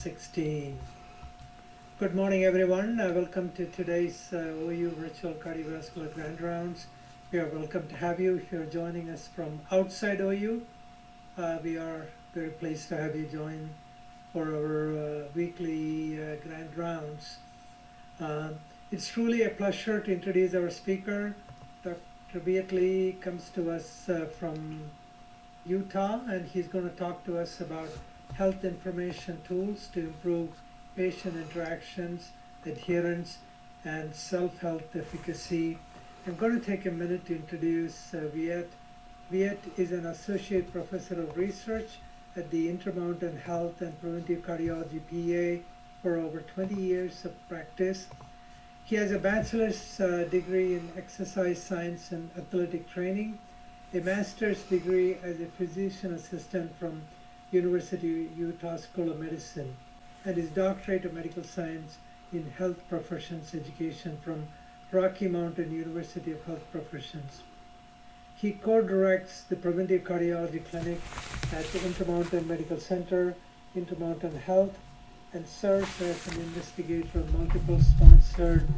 16. Good morning, everyone. Welcome to today's OU Virtual Cardiovascular Grand Rounds. We are welcome to have you. If you're joining us from outside OU, we are very pleased to have you join for our weekly Grand Rounds. It's truly a pleasure to introduce our speaker. Dr. Beatley comes to us from Utah, and he's going to talk to us about health information tools to improve patient interactions, adherence, and self-health efficacy. I'm going to take a minute to introduce Viet. Viet is an associate professor of research at the Intermountain Health and Preventive Cardiology PA for over 20 years of practice. He has a bachelor's degree in exercise science and athletic training, a master's degree as a physician assistant from University of Utah School of Medicine, and his doctorate of medical science in health professions education from Rocky Mountain University of Health Professions. He co-directs the Preventive Cardiology Clinic at the Intermountain Medical Center, Intermountain Health, and serves as an investigator of multiple sponsored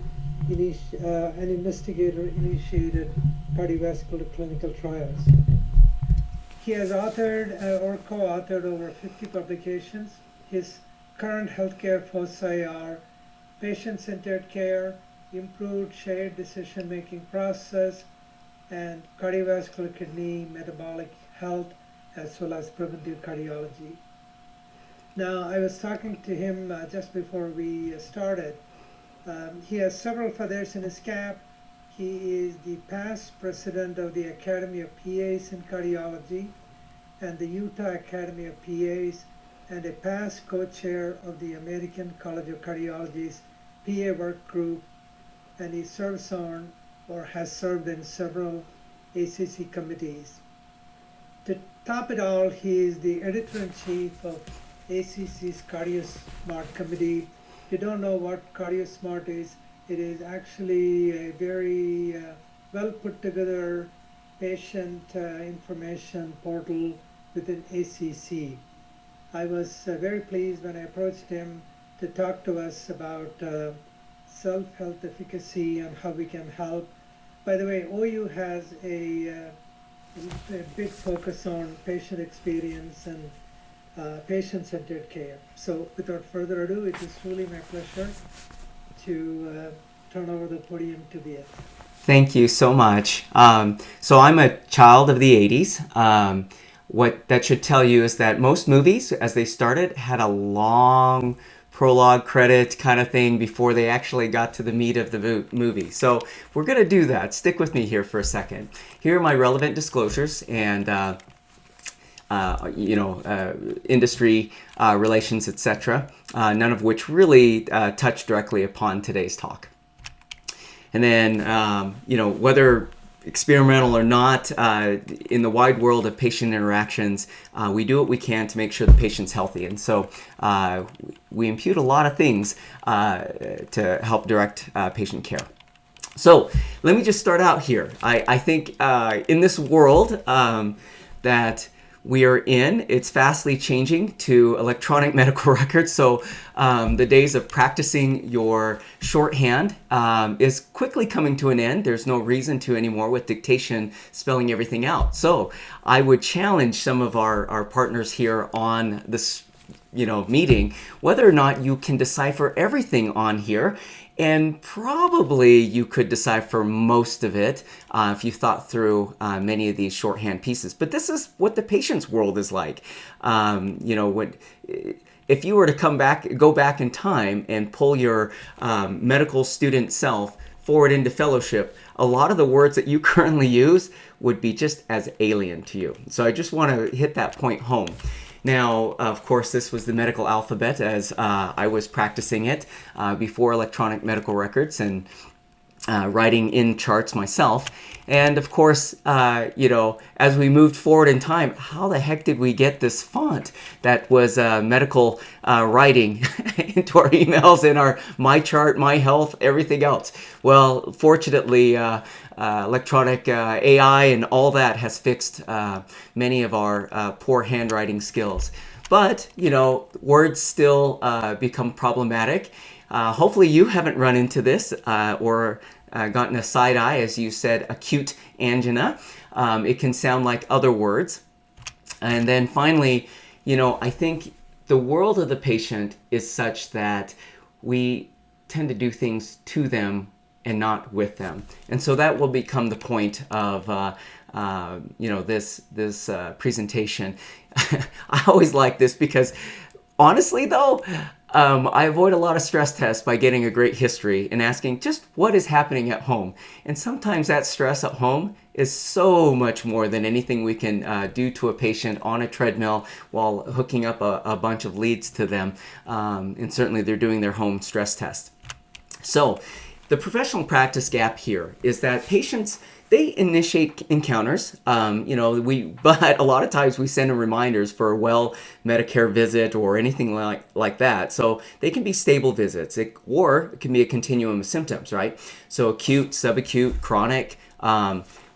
and investigator-initiated cardiovascular clinical trials. He has authored or co-authored over 50 publications. His current healthcare foci are patient-centered care, improved shared decision-making process, and cardiovascular kidney metabolic health, as well as preventive cardiology. Now, I was talking to him just before we started. He has several feathers in his cap. He is the past president of the Academy of PAs in Cardiology and the Utah Academy of PAs, and a past co-chair of the American College of Cardiology's PA work group, and he serves on or has served in several ACC committees. To top it all, he is the editor-in-chief of ACC's CardioSmart committee. If you don't know what CardioSmart is, it is actually a very well put together patient information portal within ACC. I was very pleased when I approached him to talk to us about self-health efficacy and how we can help. By the way, OU has a big focus on patient experience and patient-centered care. So without further ado, it is truly my pleasure to turn over the podium to Viet. Thank you so much. So I'm a child of the 80s. What that should tell you is that most movies, as they started, had a long prologue credit kind of thing before they actually got to the meat of the movie. So we're going to do that. Stick with me here for a second. Here are my relevant disclosures and industry relations, etc. None of which really touch directly upon today's talk. And then, whether experimental or not, in the wide world of patient interactions, we do what we can to make sure the patient's healthy. And so we impute a lot of things to help direct patient care. So let me just start out here. I think in this world that we are in, it's fastly changing to electronic medical records. So the days of practicing your shorthand is quickly coming to an end. There's no reason to anymore with dictation spelling everything out. So I would challenge some of our partners here on this meeting, whether or not you can decipher everything on here. And probably you could decipher most of it if you thought through many of these shorthand pieces. But this is what the patient's world is like. If you were to go back in time and pull your medical student self forward into fellowship, a lot of the words that you currently use would be just as alien to you. So I just want to hit that point home. Now, of course, this was the medical alphabet as I was practicing it before electronic medical records and writing in charts myself. And of course, as we moved forward in time, how the heck did we get this font that was medical writing into our emails and our My Chart, My Health, everything else? Well, fortunately, electronic AI and all that has fixed many of our poor handwriting skills. But, words still become problematic. Hopefully you haven't run into this or gotten a side eye, as you said, acute angina. It can sound like other words. And then finally, I think the world of the patient is such that we tend to do things to them and not with them. And so that will become the point of this presentation. I always like this because honestly though, I avoid a lot of stress tests by getting a great history and asking just what is happening at home. And sometimes that stress at home is so much more than anything we can do to a patient on a treadmill while hooking up a bunch of leads to them. And certainly they're doing their home stress test. So the professional practice gap here is that patients, they initiate encounters, but a lot of times we send them reminders for a Medicare visit or anything like that. So they can be stable visits, or it can be a continuum of symptoms, right? So acute, subacute, chronic.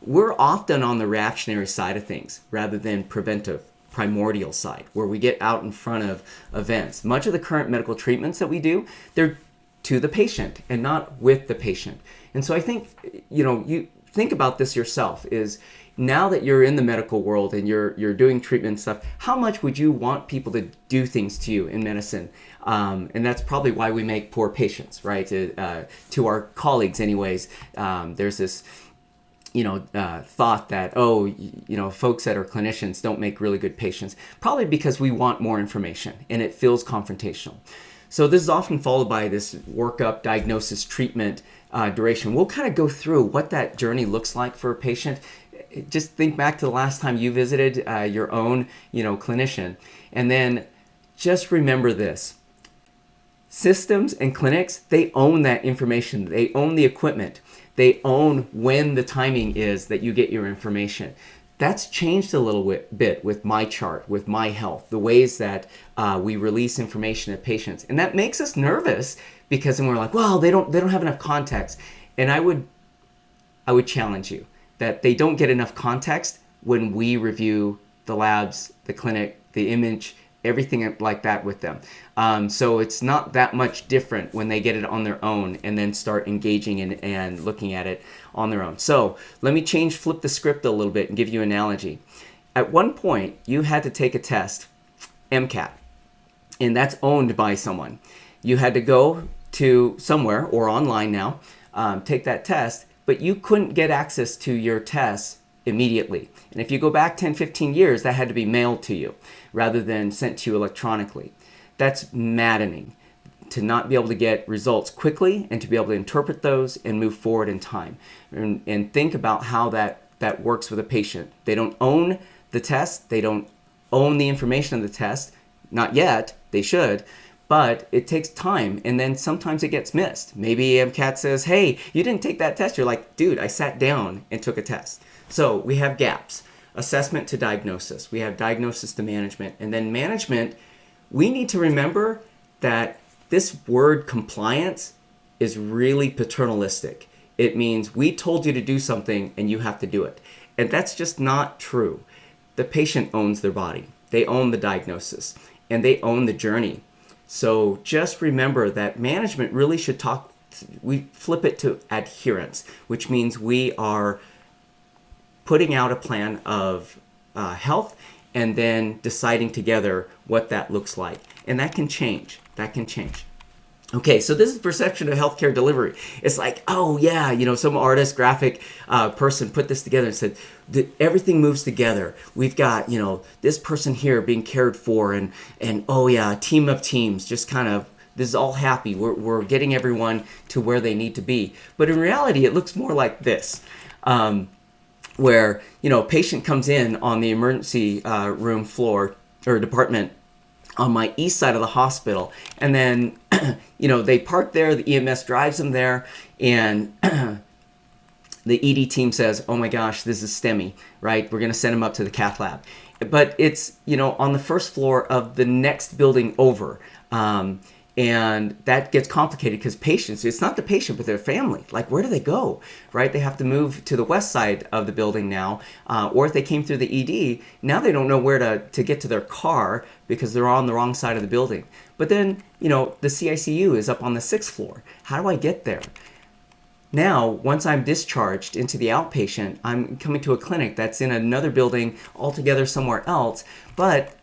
We're often on the reactionary side of things rather than preventive, primordial side, where we get out in front of events. Much of the current medical treatments that we do, they're to the patient and not with the patient. And so I think, you think about this yourself, is now that you're in the medical world and you're doing treatment stuff, how much would you want people to do things to you in medicine? And that's probably why we make poor patients, right? To our colleagues anyways, there's this thought that, folks that are clinicians don't make really good patients, probably because we want more information and it feels confrontational. So this is often followed by this workup, diagnosis, treatment duration. We'll kind of go through what that journey looks like for a patient. Just think back to the last time you visited your own, clinician. And then just remember this. Systems and clinics, they own that information. They own the equipment. They own when the timing is that you get your information. That's changed a little bit with MyChart, with MyHealth, the ways that we release information to patients. And that makes us nervous because then we're like, well, they don't have enough context. And I would challenge you that they don't get enough context when we review the labs, the clinic, the image, everything like that with them. So it's not that much different when they get it on their own and then start engaging and looking at it on their own. So let me flip the script a little bit and give you an analogy. At one point, you had to take a test, MCAT, and that's owned by someone. You had to go to somewhere or online now, take that test, but you couldn't get access to your tests immediately. And if you go back 10, 15 years, that had to be mailed to you rather than sent to you electronically. That's maddening to not be able to get results quickly and to be able to interpret those and move forward in time. And think about how that works with a patient. They don't own the test. They don't own the information of the test. Not yet. They should. But it takes time, and then sometimes it gets missed. Maybe MCAT says, hey, you didn't take that test. You're like, dude, I sat down and took a test. So we have gaps. Assessment to diagnosis. We have diagnosis to management. And then management, we need to remember that this word compliance is really paternalistic. It means we told you to do something and you have to do it. And that's just not true. The patient owns their body. They own the diagnosis and they own the journey. So just remember that management really should we flip it to adherence, which means we are putting out a plan of health and then deciding together what that looks like. And that can change. Okay, so this is perception of healthcare delivery. It's like, oh yeah, some artist, graphic person put this together and said, everything moves together. We've got, this person here being cared for and oh yeah, a team of teams, just kind of, this is all happy. We're getting everyone to where they need to be. But in reality, it looks more like this. Where, a patient comes in on the emergency room floor or department on my east side of the hospital, and then, they park there, the EMS drives them there, and the ED team says, oh my gosh, this is STEMI, right? We're going to send them up to the cath lab. But it's, on the first floor of the next building over. And that gets complicated because patients, it's not the patient, but their family. Like, where do they go, right? They have to move to the west side of the building now. Or if they came through the ED, now they don't know where to get to their car because they're on the wrong side of the building. But then, the CICU is up on the 6th floor. How do I get there? Now, once I'm discharged into the outpatient, I'm coming to a clinic that's in another building altogether somewhere else, but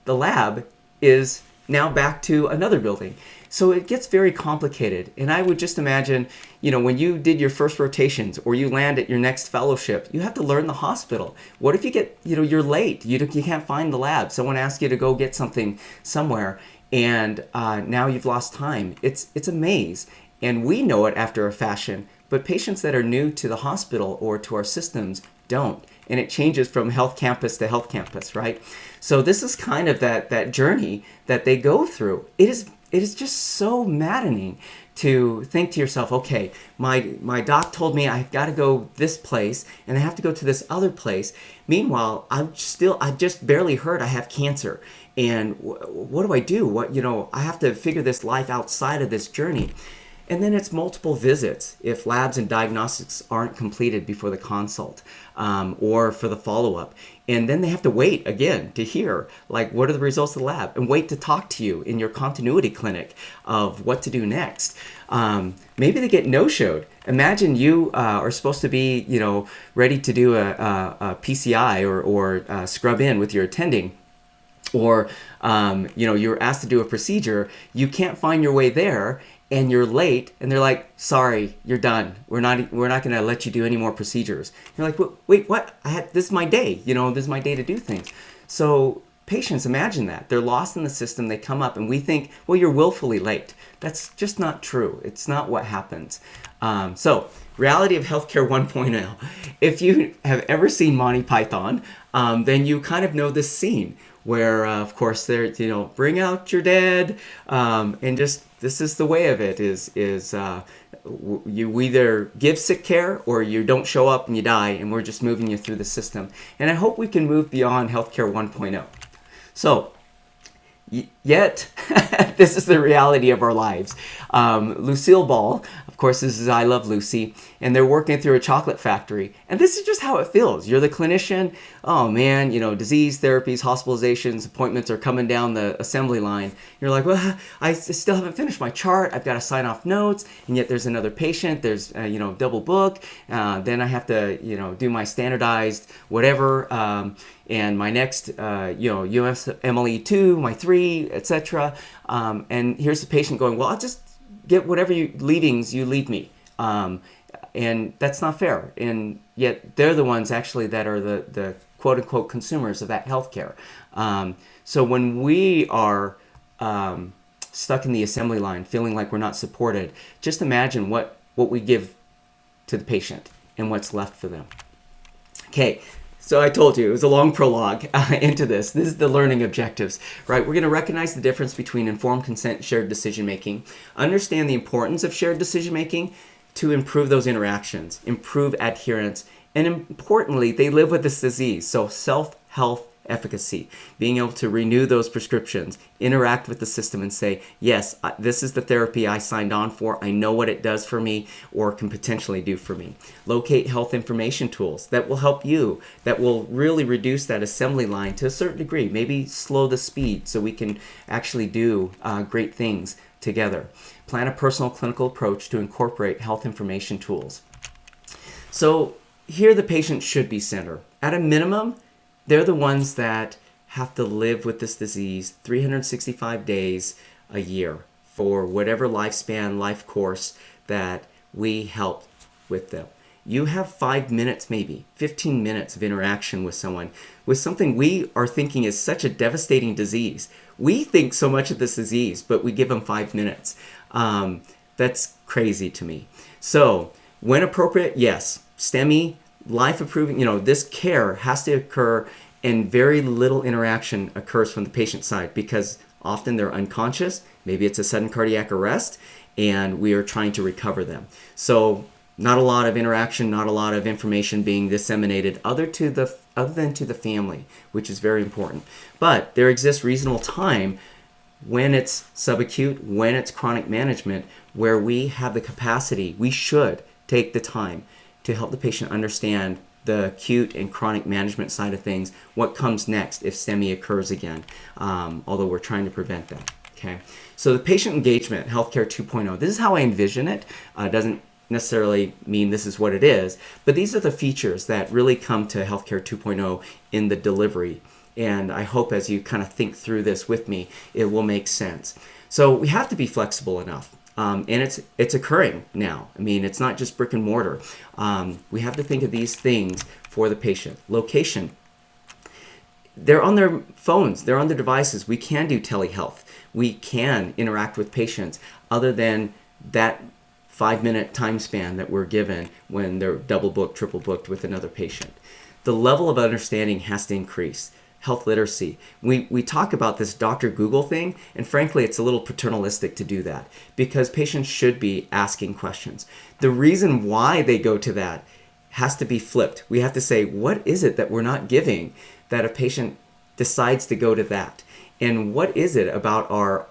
the lab is now back to another building. So it gets very complicated. And I would just imagine, when you did your first rotations or you land at your next fellowship, you have to learn the hospital. What if you get, you're late, you can't find the lab, someone asks you to go get something somewhere, and now you've lost time. It's a maze. And we know it after a fashion, but patients that are new to the hospital or to our systems don't. And it changes from health campus to health campus, right? So this is kind of that journey that they go through. It is just so maddening to think to yourself, okay, my doc told me I've got to go this place and I have to go to this other place. Meanwhile, I've just barely heard I have cancer. And what do I do? I have to figure this life outside of this journey. And then it's multiple visits if labs and diagnostics aren't completed before the consult or for the follow-up. And then they have to wait again to hear, what are the results of the lab, and wait to talk to you in your continuity clinic of what to do next. Maybe they get no-showed. Imagine you are supposed to be, ready to do a PCI or scrub in with your attending. Or, you're asked to do a procedure. You can't find your way there, and you're late, and they're like, sorry, you're done. We're not going to let you do any more procedures. You're like, wait, what? This is my day. This is my day to do things. So patients, imagine that. They're lost in the system. They come up, and we think, well, you're willfully late. That's just not true. It's not what happens. So reality of healthcare 1.0. If you have ever seen Monty Python, then you kind of know this scene where, of course, they're, bring out your dead, and just, this is the way of it, is you either give sick care or you don't show up and you die, and we're just moving you through the system. And I hope we can move beyond healthcare 1.0. So, yet, this is the reality of our lives. Lucille Ball, of course, this is I Love Lucy, and they're working through a chocolate factory. And this is just how it feels. You're the clinician. Oh man, disease therapies, hospitalizations, appointments are coming down the assembly line. You're like, well, I still haven't finished my chart. I've got to sign off notes, and yet there's another patient. There's, double book. Then I have to, do my standardized whatever. And my next, USMLE2, my 3, etc. And here's the patient going, well, I'll just get whatever leavings you leave me. And that's not fair. And yet they're the ones actually that are the quote-unquote consumers of that healthcare. So when we are stuck in the assembly line, feeling like we're not supported, just imagine what we give to the patient and what's left for them. Okay. So I told you, it was a long prologue into this. This is the learning objectives, right? We're going to recognize the difference between informed consent and shared decision-making, understand the importance of shared decision-making to improve those interactions, improve adherence, and importantly, they live with this disease. So self-health efficacy, being able to renew those prescriptions, interact with the system and say, yes, this is the therapy I signed on for. I know what it does for me or can potentially do for me. Locate health information tools that will help you, that will really reduce that assembly line to a certain degree, maybe slow the speed so we can actually do great things together. Plan a personal clinical approach to incorporate health information tools. So here the patient should be center. At a minimum, they're the ones that have to live with this disease 365 days a year for whatever lifespan, life course that we help with them. You have 5 minutes, maybe 15 minutes of interaction with someone with something we are thinking is such a devastating disease. We think so much of this disease, but we give them 5 minutes. That's crazy to me. So when appropriate, yes, STEMI, life improving, this care has to occur and very little interaction occurs from the patient side because often they're unconscious. Maybe it's a sudden cardiac arrest and we are trying to recover them. So not a lot of interaction, not a lot of information being disseminated other than to the family, which is very important. But there exists reasonable time when it's subacute, when it's chronic management, where we have the capacity, we should take the time to help the patient understand the acute and chronic management side of things, what comes next if STEMI occurs again, although we're trying to prevent that. Okay, so the patient engagement, healthcare 2.0, this is how I envision it. Doesn't necessarily mean this is what it is, but these are the features that really come to healthcare 2.0 in the delivery. And I hope as you kind of think through this with me, it will make sense. So we have to be flexible enough. And it's occurring now. I mean, it's not just brick and mortar. We have to think of these things for the patient. Location. They're on their phones. They're on their devices. We can do telehealth. We can interact with patients other than that 5-minute time span that we're given when they're double booked, triple booked with another patient. The level of understanding has to increase. Health literacy. We talk about this Dr. Google thing, and frankly, it's a little paternalistic to do that because patients should be asking questions. The reason why they go to that has to be flipped. We have to say, what is it that we're not giving that a patient decides to go to that? And what is it about our,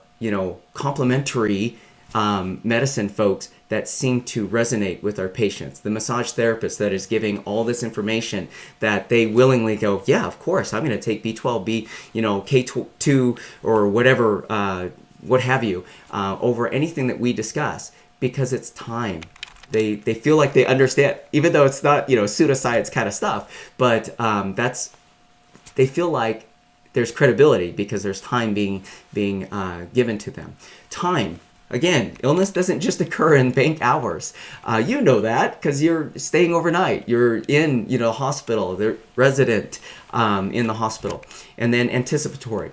complementary medicine folks that seem to resonate with our patients? The massage therapist that is giving all this information that they willingly go, yeah, of course, I'm going to take B12, K2 or whatever, what have you, over anything that we discuss because it's time. They feel like they understand, even though it's not, pseudoscience kind of stuff, but they feel like there's credibility because there's time being given to them. Time. Again, illness doesn't just occur in bank hours. You know that because you're staying overnight. You're in, hospital, the resident in the hospital. And then anticipatory.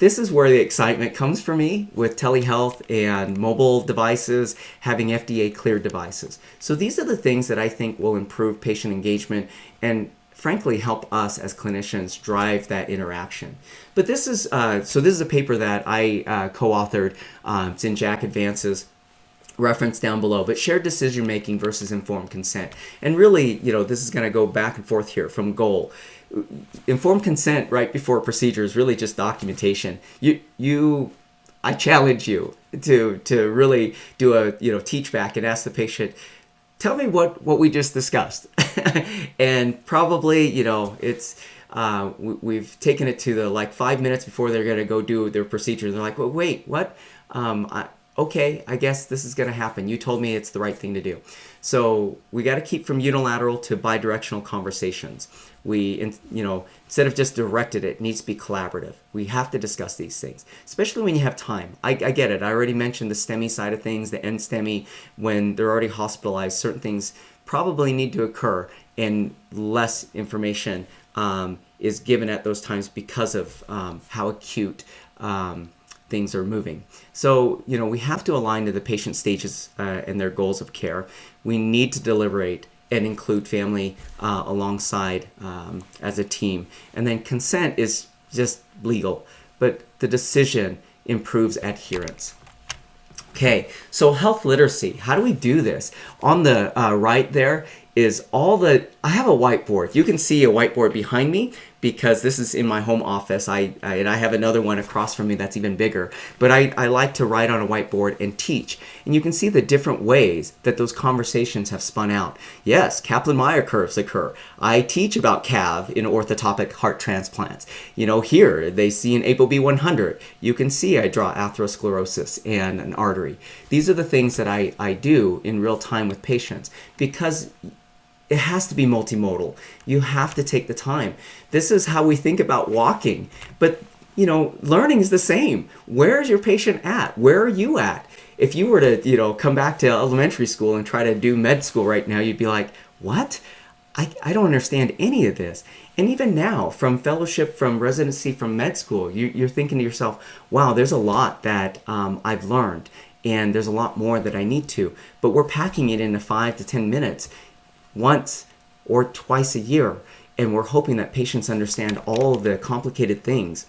This is where the excitement comes for me with telehealth and mobile devices, having FDA cleared devices. So these are the things that I think will improve patient engagement and frankly help us as clinicians drive that interaction. But this is this is a paper that I co-authored. It's in JACC Advances, reference down below. But shared decision making versus informed consent, and really, this is going to go back and forth here from goal. Informed consent right before a procedure is really just documentation. I challenge you to really do a teach back and ask the patient, tell me what we just discussed. And probably, it's we've taken it to the 5 minutes before they're going to go do their procedure. They're like, well, wait, what? Okay, I guess this is going to happen. You told me it's the right thing to do. So we got to keep from unilateral to bidirectional conversations. Instead of just directed, it needs to be collaborative. We have to discuss these things, especially when you have time. I get it. I already mentioned the STEMI side of things, the NSTEMI, when they're already hospitalized, certain things probably need to occur and less information is given at those times because of how acute things are moving. So, we have to align to the patient stages and their goals of care. We need to deliberate and include family alongside as a team. And then consent is just legal, but the decision improves adherence. Okay, so health literacy. How do we do this? On the right there is I have a whiteboard. You can see a whiteboard behind me because this is in my home office. And I have another one across from me that's even bigger. But I like to write on a whiteboard and teach. And you can see the different ways that those conversations have spun out. Yes, Kaplan-Meier curves occur. I teach about CAV in orthotopic heart transplants. Here they see an ApoB100. You can see I draw atherosclerosis and an artery. These are the things that I do in real time with patients because it has to be multimodal. You have to take the time. This is how we think about walking. But, learning is the same. Where is your patient at? Where are you at? If you were to, come back to elementary school and try to do med school right now, you'd be like, what? I don't understand any of this. And even now, from fellowship, from residency, from med school, you're thinking to yourself, wow, there's a lot that I've learned. And there's a lot more that I need to. But we're packing it into 5 to 10 minutes. Once or twice a year, and we're hoping that patients understand all of the complicated things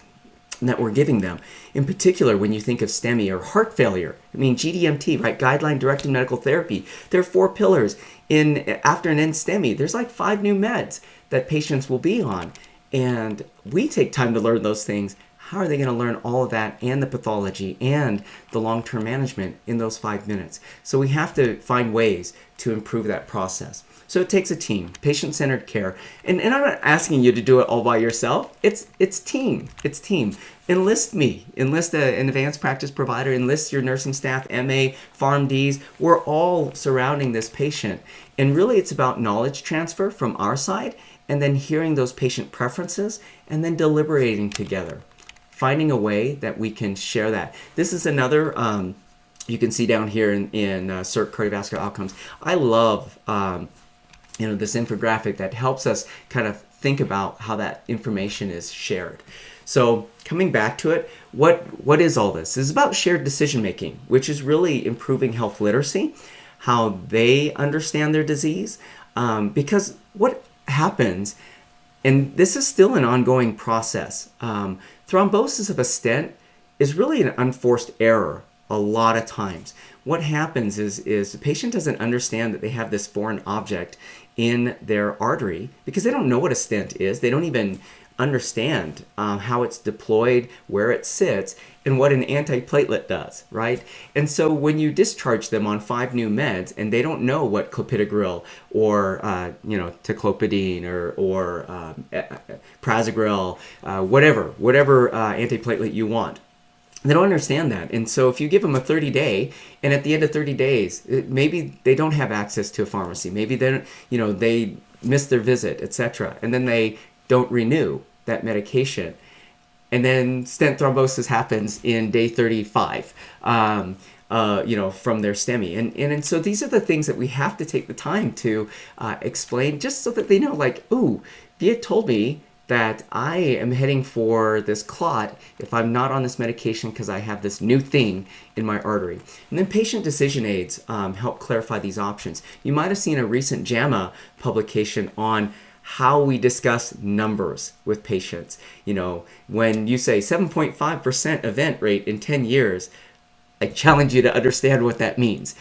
that we're giving them. In particular, when you think of STEMI or heart failure, GDMT, right? Guideline directed medical therapy. There are 4 pillars. After an NSTEMI, there's 5 new meds that patients will be on, and we take time to learn those things. how are they going to learn all of that and the pathology and the long-term management in those 5 minutes? So we have to find ways to improve that process. So it takes a team, patient-centered care. And I'm not asking you to do it all by yourself. It's team. It's team. Enlist me. Enlist an advanced practice provider. Enlist your nursing staff, MA, PharmDs. We're all surrounding this patient. And really it's about knowledge transfer from our side and then hearing those patient preferences and then deliberating together. Finding a way that we can share that. This is another, you can see down here in CERT cardiovascular outcomes. I love this infographic that helps us kind of think about how that information is shared. So coming back to it, what is all this? It's about shared decision making, which is really improving health literacy, how they understand their disease, because what happens, and this is still an ongoing process, thrombosis of a stent is really an unforced error a lot of times. What happens is the patient doesn't understand that they have this foreign object in their artery because they don't know what a stent is. They don't even understand how it's deployed, where it sits, and what an antiplatelet does, right? And so when you discharge them on 5 new meds and they don't know what clopidogrel or taclopidine or prasugrel, whatever antiplatelet you want, they don't understand that. And so if you give them a 30-day, and at the end of 30 days, maybe they don't have access to a pharmacy, maybe they miss their visit, etc., and then they don't renew that medication, and then stent thrombosis happens in day 35, from their STEMI, and so these are the things that we have to take the time to explain, just so that they know, like, ooh, Viet told me that I am heading for this clot if I'm not on this medication because I have this new thing in my artery. And then patient decision aids help clarify these options. You might have seen a recent JAMA publication on how we discuss numbers with patients. When you say 7.5% event rate in 10 years, I challenge you to understand what that means.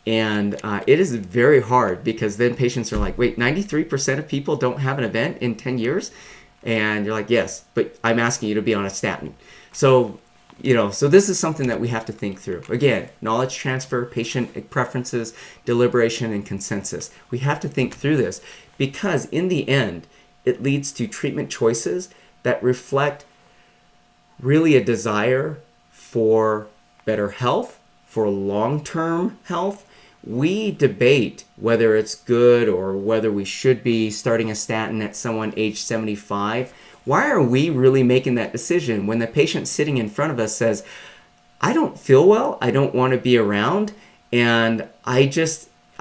And it is very hard because then patients are like, wait, 93% of people don't have an event in 10 years? And you're like, yes, but I'm asking you to be on a statin. So, so this is something that we have to think through. Again, knowledge transfer, patient preferences, deliberation, and consensus. We have to think through this because in the end, it leads to treatment choices that reflect really a desire for better health, for long-term health. We debate whether it's good or whether we should be starting a statin at someone age 75. Why are we really making that decision when the patient sitting in front of us says, I don't feel well, I don't want to be around, and I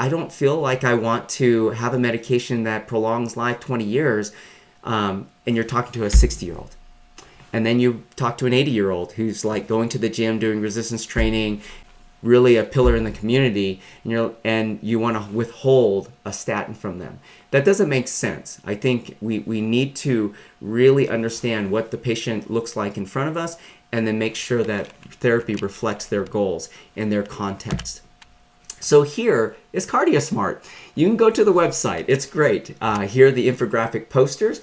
don't feel like I want to have a medication that prolongs life 20 years, and you're talking to a 60-year-old. And then you talk to an 80-year-old who's like going to the gym, doing resistance training, really a pillar in the community, and you want to withhold a statin from them. That doesn't make sense. I think we need to really understand what the patient looks like in front of us and then make sure that therapy reflects their goals and their context. So here is CardioSmart. You can go to the website. It's great. Here are the infographic posters.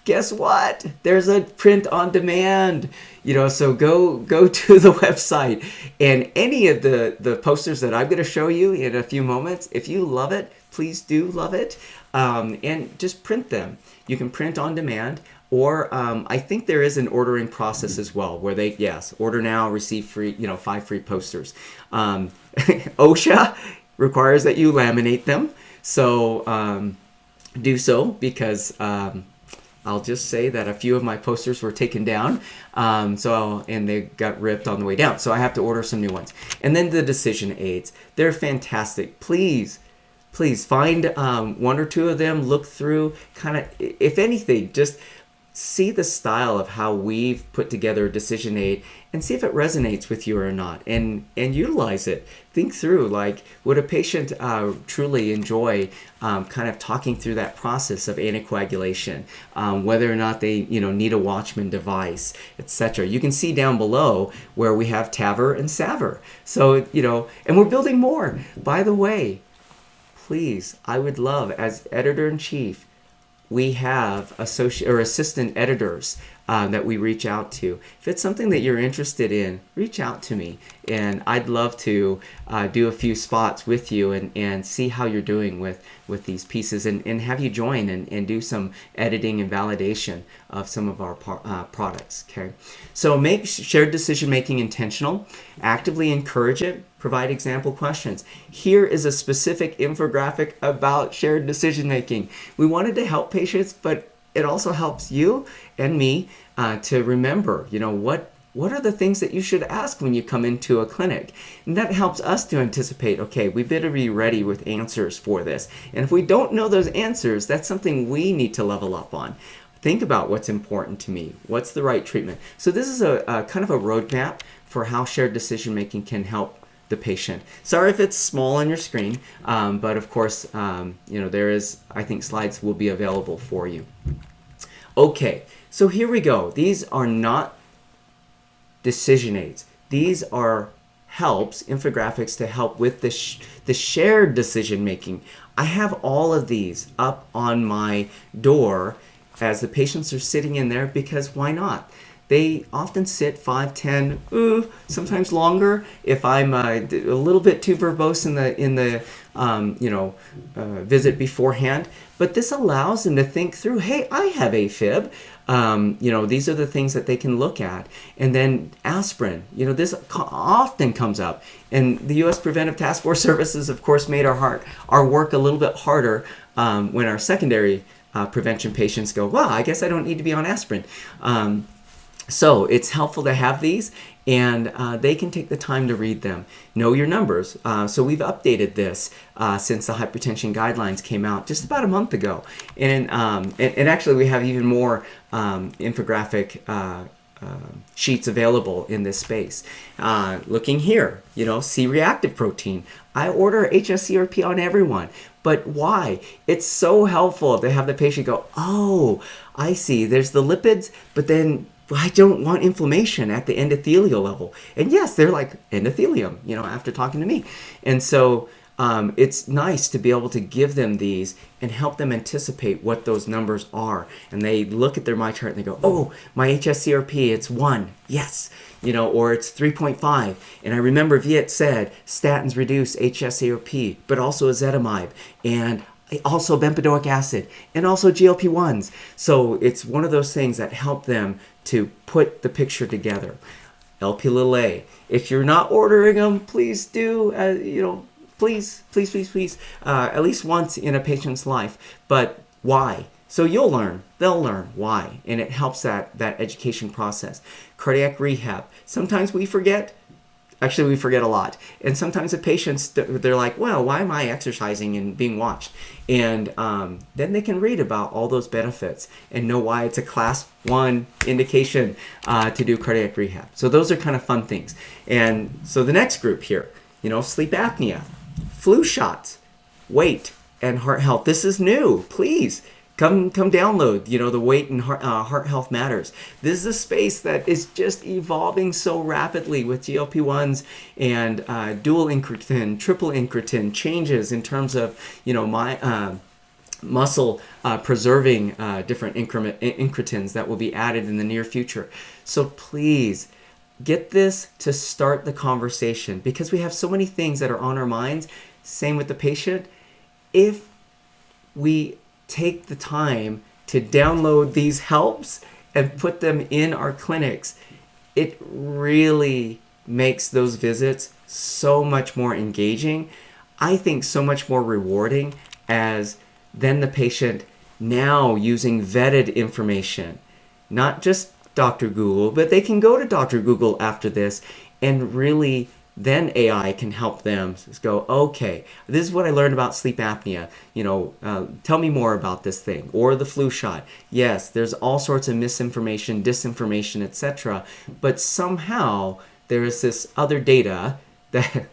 Guess what? There's a print on demand. So go to the website, and any of the posters that I'm going to show you in a few moments, if you love it, please do love it, and just print them. You can print on demand, or I think there is an ordering process as well, where order now, receive free, 5 free posters. OSHA requires that you laminate them, so do so, because I'll just say that a few of my posters were taken down, and they got ripped on the way down. So I have to order some new ones. And then the decision aids. They're fantastic. Please find 1 or 2 of them, look through, kind of, if anything, just see the style of how we've put together a decision aid and see if it resonates with you or not, and utilize it. Think through, like, would a patient truly enjoy kind of talking through that process of anticoagulation, whether or not they need a Watchman device, etc. You can see down below where we have TAVR and SAVR. So, and we're building more. By the way, please, I would love, as editor-in-chief, we have assistant editors that we reach out to. If it's something that you're interested in, reach out to me, and I'd love to do a few spots with you and see how you're doing with these pieces, and have you join and do some editing and validation of some of our products. Okay, so make shared decision making intentional, actively encourage it, provide example questions. Here is a specific infographic about shared decision making. We wanted to help patients, but it also helps you and me to remember, what are the things that you should ask when you come into a clinic? And that helps us to anticipate, okay, we better be ready with answers for this. And if we don't know those answers, that's something we need to level up on. Think about what's important to me. What's the right treatment? So this is a kind of a roadmap for how shared decision making can help the patient. Sorry if it's small on your screen, but of course, there is, I think slides will be available for you. Okay, so here we go. These are not decision aids. These are helps, infographics to help with the shared decision making. I have all of these up on my door as the patients are sitting in there, because why not? They often sit 5, 10, sometimes longer if I'm a little bit too verbose in the visit beforehand. But this allows them to think through, hey, I have AFib. These are the things that they can look at. And then aspirin, this often comes up. And the U.S. Preventive Task Force Services, of course, made our work a little bit harder when our secondary prevention patients go, wow, I guess I don't need to be on aspirin. So it's helpful to have these, and they can take the time to read them. Know your numbers. So we've updated this since the hypertension guidelines came out just about a month ago. And actually we have even more infographic sheets available in this space. Looking here, C-reactive protein. I order HSCRP on everyone. But why? It's so helpful to have the patient go, oh, I see, there's the lipids, but then I don't want inflammation at the endothelial level. And yes, they're like endothelium, after talking to me. And so it's nice to be able to give them these and help them anticipate what those numbers are. And they look at their MyChart and they go, oh, my HSCRP, it's 1, yes, or it's 3.5. And I remember Viet said statins reduce HSCRP, but also ezetimibe, and also bempedoic acid, and also GLP-1s. So it's one of those things that help them to put the picture together. LP(a). If you're not ordering them, please do, please, at least once in a patient's life. But why? So they'll learn why, and it helps that education process. Cardiac rehab. Sometimes we forget. Actually, we forget a lot. And sometimes the patients, they're like, well, why am I exercising and being watched? And then they can read about all those benefits and know why it's a class 1 indication to do cardiac rehab. So those are kind of fun things. And so the next group here, sleep apnea, flu shots, weight, and heart health. This is new. Please come download, the weight and heart health matters. This is a space that is just evolving so rapidly with GLP-1s and dual incretin, triple incretin changes in terms of, my muscle preserving different incretins that will be added in the near future. So please get this to start the conversation, because we have so many things that are on our minds. Same with the patient. If we take the time to download these helps and put them in our clinics, it really makes those visits so much more engaging. I think so much more rewarding, as then the patient now using vetted information, not just Dr. Google, but they can go to Dr. Google after this, and really then AI can help them go, okay, this is what I learned about sleep apnea. Tell me more about this thing. Or the flu shot. Yes, there's all sorts of misinformation, disinformation, etc. But somehow there is this other data that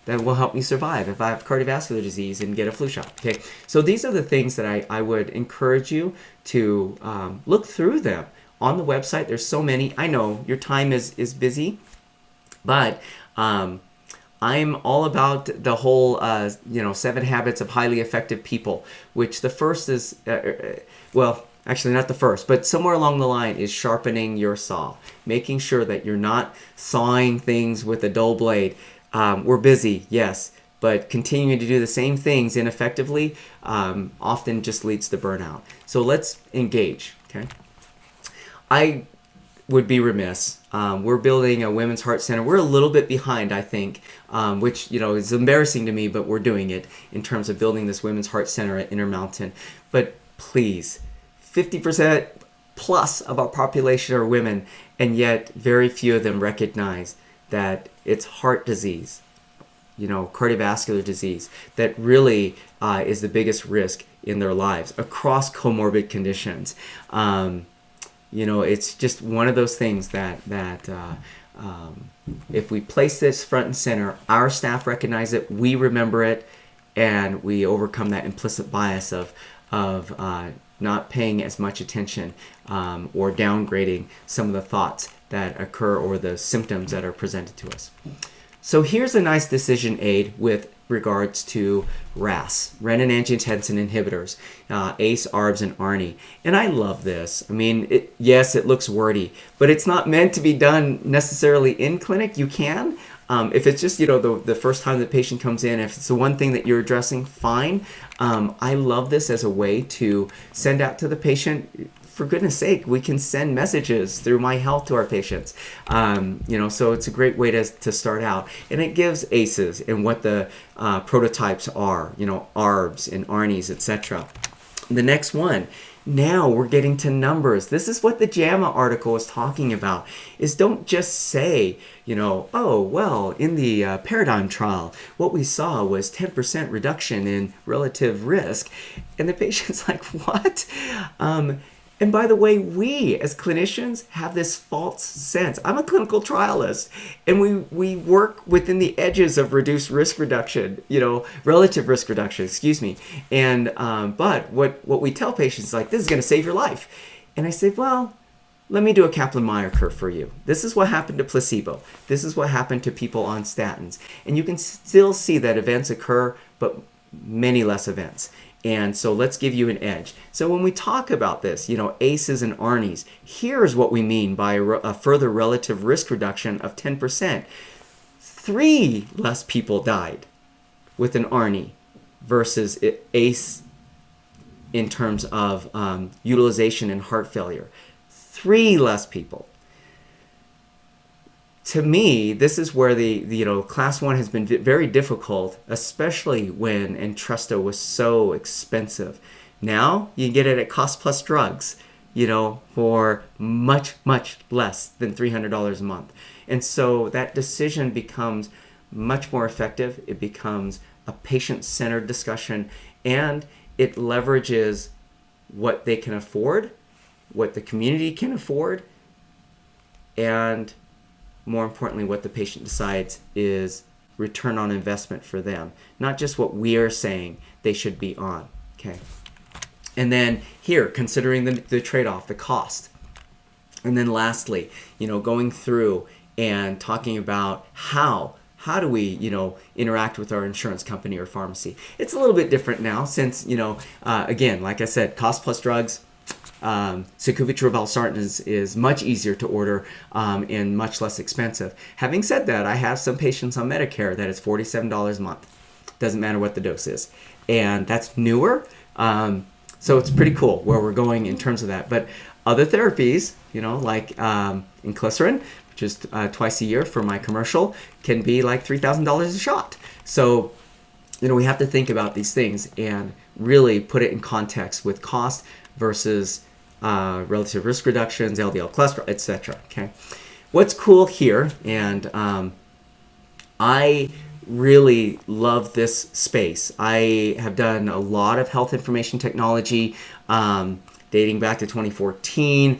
will help me survive if I have cardiovascular disease and get a flu shot. Okay, so these are the things that I would encourage you to look through them. On the website, there's so many. I know your time is busy, but I'm all about the whole, 7 habits of highly effective people, which the first is, actually not the first, but somewhere along the line is sharpening your saw, making sure that you're not sawing things with a dull blade. We're busy, yes, but continuing to do the same things ineffectively often just leads to burnout. So let's engage, okay? I would be remiss. We're building a women's heart center. We're a little bit behind, I think, which is embarrassing to me, but we're doing it in terms of building this women's heart center at Intermountain. But please, 50% plus of our population are women, and yet very few of them recognize that it's heart disease, cardiovascular disease, that really is the biggest risk in their lives across comorbid conditions. It's just one of those things that if we place this front and center, our staff recognize it, we remember it, and we overcome that implicit bias of not paying as much attention or downgrading some of the thoughts that occur or the symptoms that are presented to us. So here's a nice decision aid with regards to RAS, renin-angiotensin inhibitors, ACE, ARBs, and ARNI. And I love this. I mean, yes, it looks wordy, but it's not meant to be done necessarily in clinic. You can. If it's just, the first time the patient comes in, if it's the one thing that you're addressing, fine. I love this as a way to send out to the patient. For goodness sake, we can send messages through My Health to our patients. So it's a great way to start out. And it gives ACEs and what the prototypes are, ARBs and ARNIs, etc. The next one, now we're getting to numbers. This is what the JAMA article is talking about, is don't just say, oh, well, in the paradigm trial, what we saw was 10% reduction in relative risk. And the patient's like, what? And by the way, we as clinicians have this false sense. I'm a clinical trialist, and we work within the edges of reduced risk reduction, relative risk reduction, excuse me. And but what we tell patients is like, this is going to save your life. And I say, well, let me do a Kaplan-Meier curve for you. This is what happened to placebo. This is what happened to people on statins. And you can still see that events occur, but many less events. And so let's give you an edge. So when we talk about this, ACEs and ARNIs, here's what we mean by a further relative risk reduction of 10%. 3 less people died with an ARNI versus ACE in terms of utilization in heart failure. 3 less people. To me, this is where the class 1 has been very difficult, especially when Entresto was so expensive. Now you can get it at cost plus drugs, for much, much less than $300 a month. And so that decision becomes much more effective. It becomes a patient-centered discussion, and it leverages what they can afford, what the community can afford, and more importantly, what the patient decides is return on investment for them, not just what we are saying they should be on, okay? And then here, considering the trade-off, the cost. And then lastly, going through and talking about how do we, interact with our insurance company or pharmacy. It's a little bit different now since, again, like I said, cost plus drugs. Sacubitril valsartan is much easier to order and much less expensive. Having said that, I have some patients on Medicare that is $47 a month. Doesn't matter what the dose is. And that's newer. So it's pretty cool where we're going in terms of that. But other therapies, like inclisiran, which is twice a year for my commercial, can be like $3,000 a shot. So, we have to think about these things and really put it in context with cost versus relative risk reductions, LDL cholesterol, etc. Okay, what's cool here, and I really love this space. I have done a lot of health information technology dating back to 2014,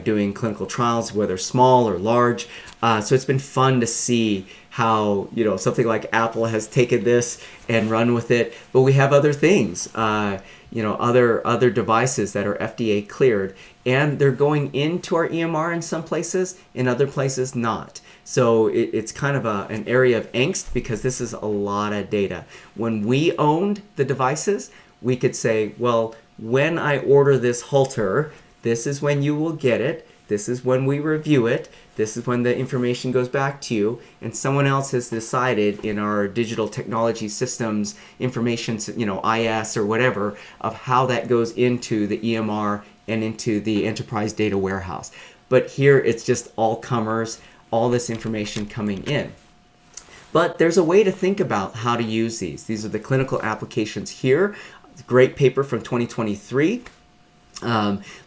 doing clinical trials, whether small or large. So it's been fun to see how something like Apple has taken this and run with it. But we have other things. Other devices that are FDA cleared, and they're going into our EMR in some places, in other places not. So it's kind of an area of angst because this is a lot of data. When we owned the devices, we could say, well, when I order this Holter, this is when you will get it. This is when we review it. This is when the information goes back to you, and someone else has decided in our digital technology systems, information, IS or whatever, of how that goes into the EMR and into the enterprise data warehouse. But here it's just all comers, all this information coming in. But there's a way to think about how to use these. These are the clinical applications here. Great paper from 2023.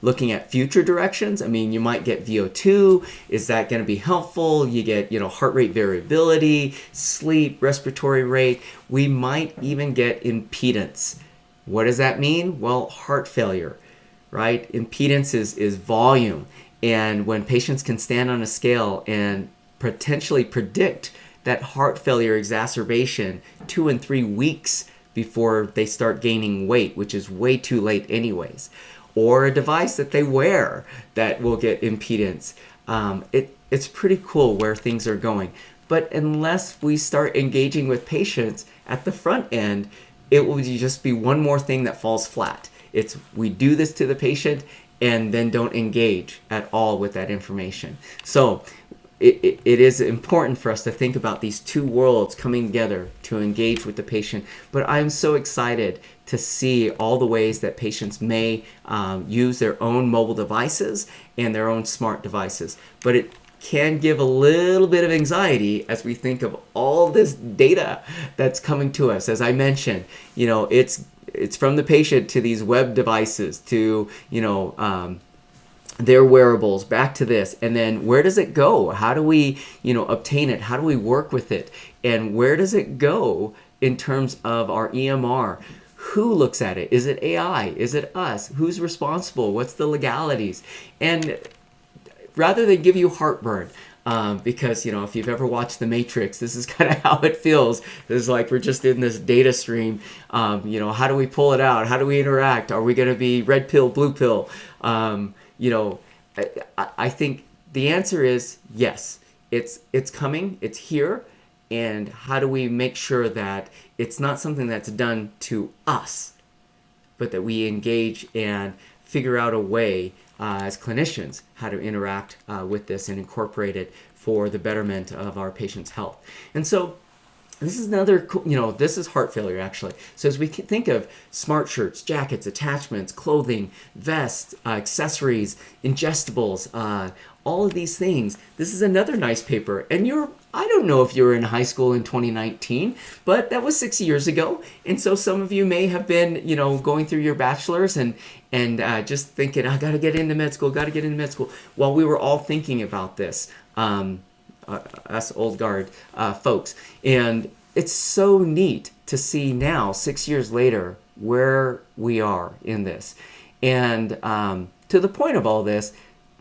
Looking at future directions. I mean, you might get VO2. Is that going to be helpful? You get, heart rate variability, sleep, respiratory rate. We might even get impedance. What does that mean? Well, heart failure, right? Impedance is volume. And when patients can stand on a scale and potentially predict that heart failure exacerbation 2 and 3 weeks before they start gaining weight, which is way too late anyways, or a device that they wear that will get impedance. It's pretty cool where things are going. But unless we start engaging with patients at the front end, it will just be one more thing that falls flat. It's we do this to the patient and then don't engage at all with that information. So it is important for us to think about these two worlds coming together to engage with the patient. But I'm so excited to see all the ways that patients may use their own mobile devices and their own smart devices. But it can give a little bit of anxiety as we think of all this data that's coming to us. As I mentioned, it's from the patient to these web devices to, their wearables, back to this, and then where does it go? How do we, obtain it? How do we work with it? And where does it go in terms of our EMR? Who looks at it? Is it AI? Is it us? Who's responsible? What's the legalities? And rather than give you heartburn, because, if you've ever watched The Matrix, this is kind of how it feels. It's like we're just in this data stream. How do we pull it out? How do we interact? Are we going to be red pill, blue pill? I think the answer is yes. It's coming. It's here. And how do we make sure that it's not something that's done to us, but that we engage and figure out a way as clinicians how to interact with this and incorporate it for the betterment of our patients' health. And so this is another, this is heart failure actually. So as we think of smart shirts, jackets, attachments, clothing, vests, accessories, ingestibles, all of these things, this is another nice paper. And I don't know if you were in high school in 2019, but that was 6 years ago. And so some of you may have been, going through your bachelor's and just thinking, I got to get into med school, while we were all thinking about this. Us old guard folks. And it's so neat to see now, 6 years later, where we are in this. And to the point of all this,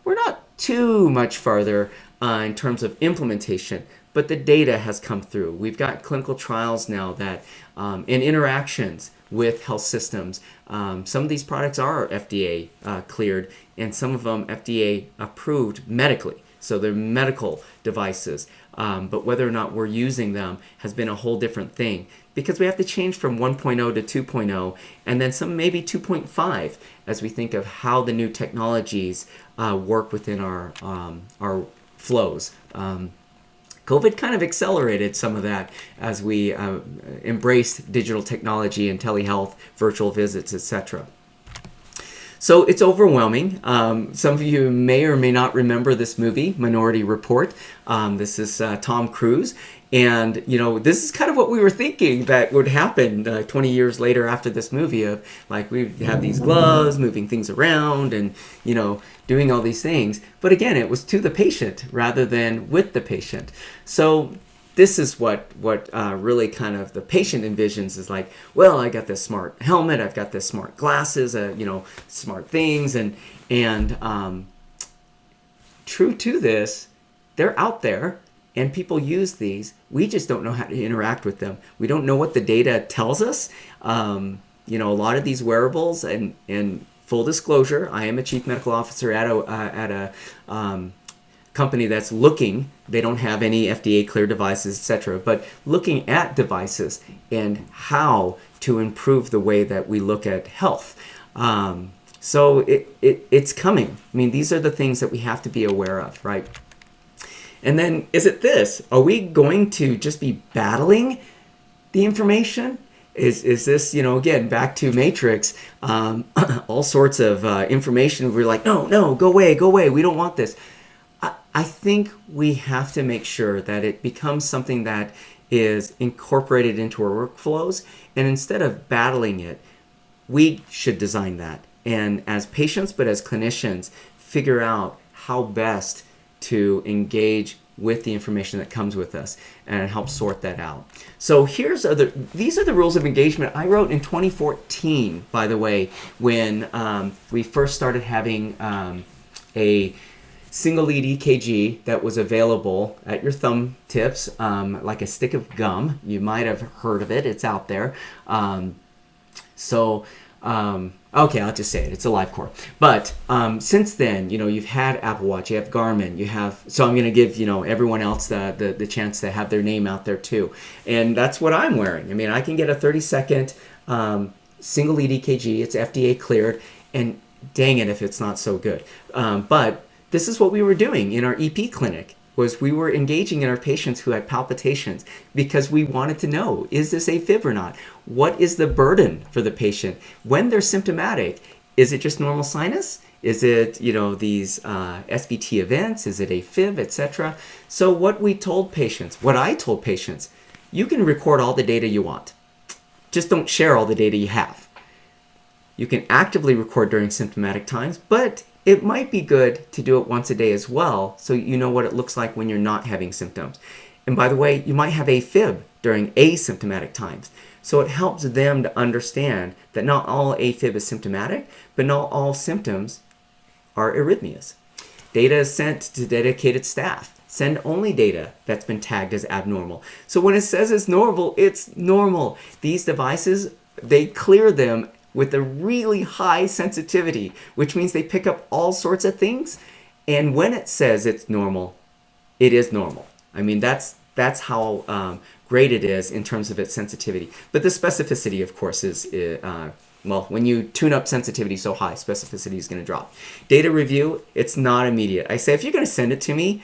we're not too much farther in terms of implementation, but the data has come through. We've got clinical trials now that in interactions with health systems, some of these products are FDA cleared, and some of them FDA approved medically. So they're medical devices, but whether or not we're using them has been a whole different thing, because we have to change from 1.0 to 2.0, and then some maybe 2.5 as we think of how the new technologies work within our flows. COVID kind of accelerated some of that as we embraced digital technology and telehealth, virtual visits, etc. So it's overwhelming. Some of you may or may not remember this movie, Minority Report. This is Tom Cruise. And, this is kind of what we were thinking that would happen 20 years later after this movie of, like, we have these gloves, moving things around and, doing all these things. But again, it was to the patient rather than with the patient. So this is what really kind of the patient envisions is like, well, I got this smart helmet, I've got this smart glasses, smart things. And true to this, they're out there and people use these. We just don't know how to interact with them. We don't know what the data tells us. A lot of these wearables, and full disclosure, I am a chief medical officer at a company that's looking, they don't have any FDA cleared devices, etc., but looking at devices and how to improve the way that we look at health. So it's coming. I mean, these are the things that we have to be aware of, right? And then is it this? Are we going to just be battling the information? Is this, again, back to Matrix, all sorts of information. We're like, no, go away. We don't want this. I think we have to make sure that it becomes something that is incorporated into our workflows. And instead of battling it, we should design that. And as patients, but as clinicians, figure out how best to engage with the information that comes with us and help sort that out. So these are the rules of engagement I wrote in 2014, by the way, when we first started having a single lead EKG that was available at your thumb tips, like a stick of gum. You might have heard of it. It's out there. Okay, I'll just say it. It's a LiveCore. But since then, you've had Apple Watch, you have Garmin, so I'm going to give, everyone else the chance to have their name out there too. And that's what I'm wearing. I mean, I can get a 30-second single lead EKG. It's FDA cleared. And dang it if it's not so good. But this is what we were doing in our EP clinic. Was we were engaging in our patients who had palpitations because we wanted to know, is this AFib or not? What is the burden for the patient? When they're symptomatic, is it just normal sinus? Is it, these SVT events? Is it AFib, etc.? So what I told patients, you can record all the data you want. Just don't share all the data you have. You can actively record during symptomatic times, but it might be good to do it once a day as well, so you know what it looks like when you're not having symptoms. And by the way, you might have AFib during asymptomatic times. So it helps them to understand that not all AFib is symptomatic, but not all symptoms are arrhythmias. Data is sent to dedicated staff. Send only data that's been tagged as abnormal. So when it says it's normal. These devices, they clear them with a really high sensitivity, which means they pick up all sorts of things. And when it says it's normal, it is normal. I mean, that's how great it is in terms of its sensitivity. But the specificity, of course, is, when you tune up sensitivity so high, specificity is going to drop. Data review, it's not immediate. I say, if you're going to send it to me,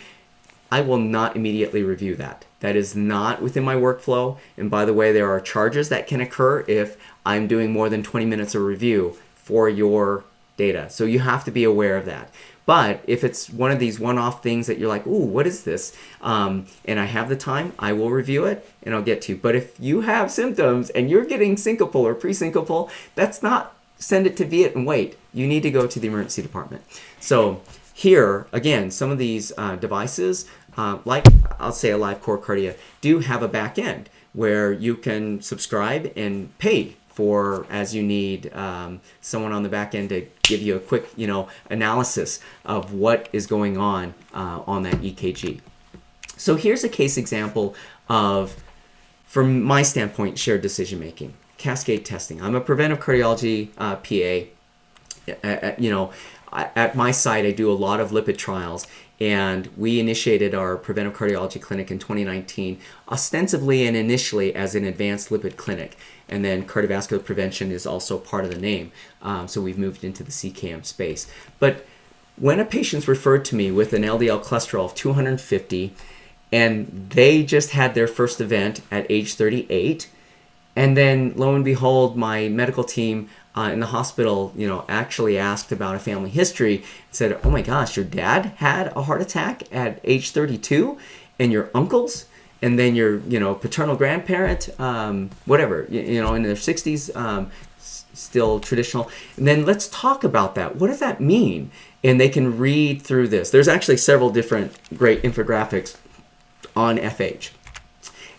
I will not immediately review that. That is not within my workflow. And by the way, there are charges that can occur if I'm doing more than 20 minutes of review for your data. So you have to be aware of that. But if it's one of these one-off things that you're like, ooh, what is this? And I have the time, I will review it and I'll get to you. But if you have symptoms and you're getting syncopal or pre-syncopal, that's not send it to Viet and wait. You need to go to the emergency department. So here, again, some of these devices, like I'll say a LiveCore Cardia, do have a back end where you can subscribe and pay for as you need someone on the back end to give you a quick, analysis of what is going on that EKG. So here's a case example of, from my standpoint, shared decision making, cascade testing. I'm a preventive cardiology PA. At my site, I do a lot of lipid trials, and we initiated our preventive cardiology clinic in 2019, ostensibly and initially as an advanced lipid clinic. And then cardiovascular prevention is also part of the name. So we've moved into the CKM space. But when a patient's referred to me with an LDL cholesterol of 250, and they just had their first event at age 38, and then lo and behold, my medical team in the hospital, actually asked about a family history and said, oh my gosh, your dad had a heart attack at age 32 and your uncles and then your, paternal grandparent, whatever, in their 60s, still traditional. And then let's talk about that. What does that mean? And they can read through this. There's actually several different great infographics on FH.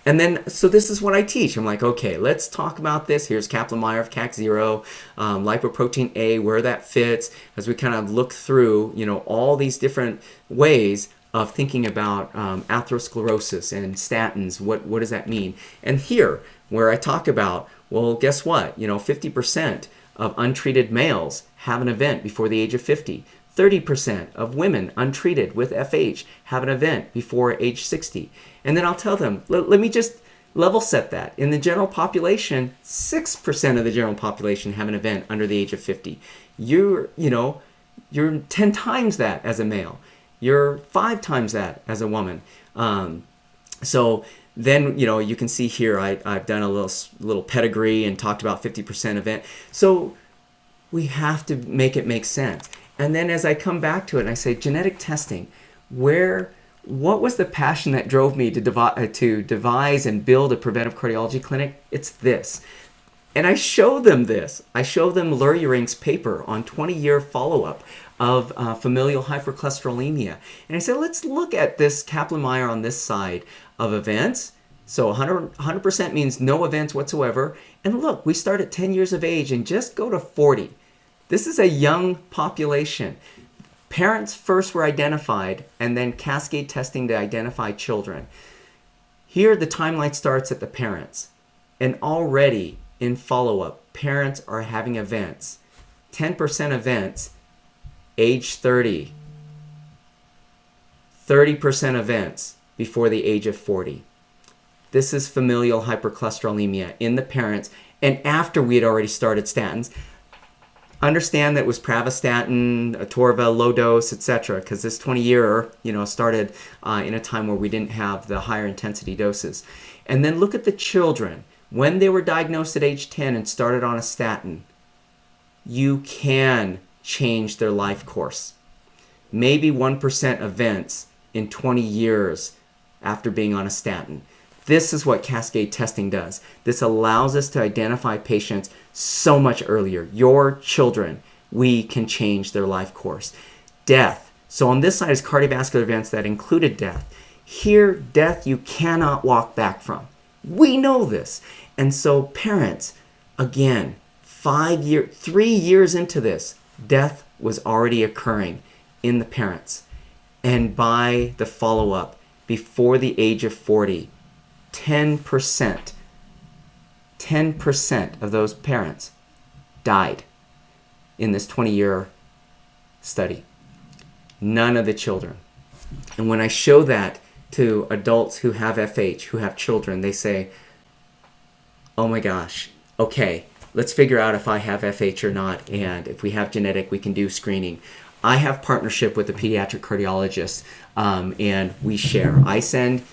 And then, so this is what I teach. I'm like, okay, let's talk about this. Here's Kaplan-Meier of CAC0, lipoprotein A, where that fits, as we kind of look through, all these different ways of thinking about atherosclerosis and statins. What does that mean? And here, where I talk about, well, guess what? 50% of untreated males have an event before the age of 50. 30% of women untreated with FH have an event before age 60. And then I'll tell them, let me just Level set that. In the general population, 6% of the general population have an event under the age of 50. You're 10 times that as a male. You're 5 times that as a woman. So then, you can see here, I've done a little pedigree and talked about 50% event. So we have to make it make sense. And then as I come back to it and I say genetic testing, what was the passion that drove me to devise and build a preventive cardiology clinic? It's this. And I show them this. I show them Lurierink's paper on 20-year follow-up of familial hypercholesterolemia. And I said, let's look at this Kaplan-Meier on this side of events. So 100% means no events whatsoever. And look, we start at 10 years of age and just go to 40. This is a young population. Parents first were identified and then cascade testing to identify children. Here the timeline starts at the parents. And already in follow-up, parents are having events. 10% events, age 30. 30% events before the age of 40. This is familial hypercholesterolemia in the parents and after we had already started statins. Understand that it was pravastatin, atorva, low dose, etc. Because this 20-year, started in a time where we didn't have the higher intensity doses. And then look at the children. When they were diagnosed at age 10 and started on a statin, you can change their life course. Maybe 1% events in 20 years after being on a statin. This is what cascade testing does. This allows us to identify patients so much earlier. Your children, we can change their life course. Death. So on this side is cardiovascular events that included death. Here, death you cannot walk back from. We know this. And so parents, again, 3 years into this, death was already occurring in the parents. And by the follow-up, before the age of 40, 10% of those parents died in this 20-year study. None of the children. And when I show that to adults who have FH, who have children, they say, oh my gosh, okay, let's figure out if I have FH or not, and if we have genetic, we can do screening. I have partnership with a pediatric cardiologist, and we share. I send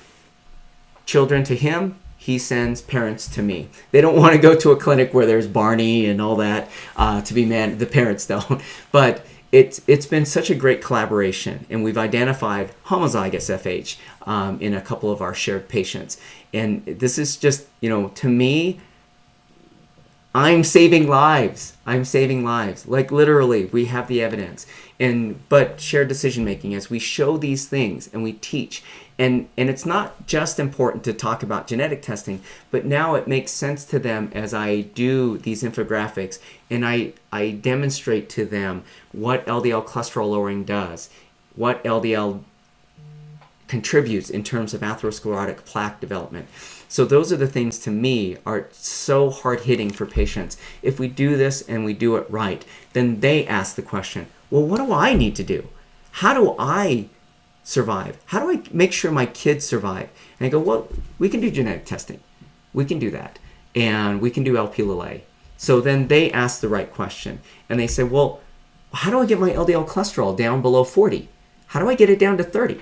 children to him, he sends parents to me. They don't want to go to a clinic where there's Barney and all that to be the parents don't. But it's been such a great collaboration, and we've identified homozygous FH in a couple of our shared patients. And this is just, to me, I'm saving lives. I'm saving lives. Like literally, we have the evidence. But shared decision making, as we show these things and we teach. And it's not just important to talk about genetic testing, but now it makes sense to them as I do these infographics and I demonstrate to them what LDL cholesterol lowering does, what LDL contributes in terms of atherosclerotic plaque development. So those are the things to me are so hard-hitting for patients. If we do this and we do it right, then they ask the question, well, what do I need to do? How do I survive? How do I make sure my kids survive? And I go, well, we can do genetic testing. We can do that. And we can do Lp(a). So then they ask the right question. And they say, well, how do I get my LDL cholesterol down below 40? How do I get it down to 30?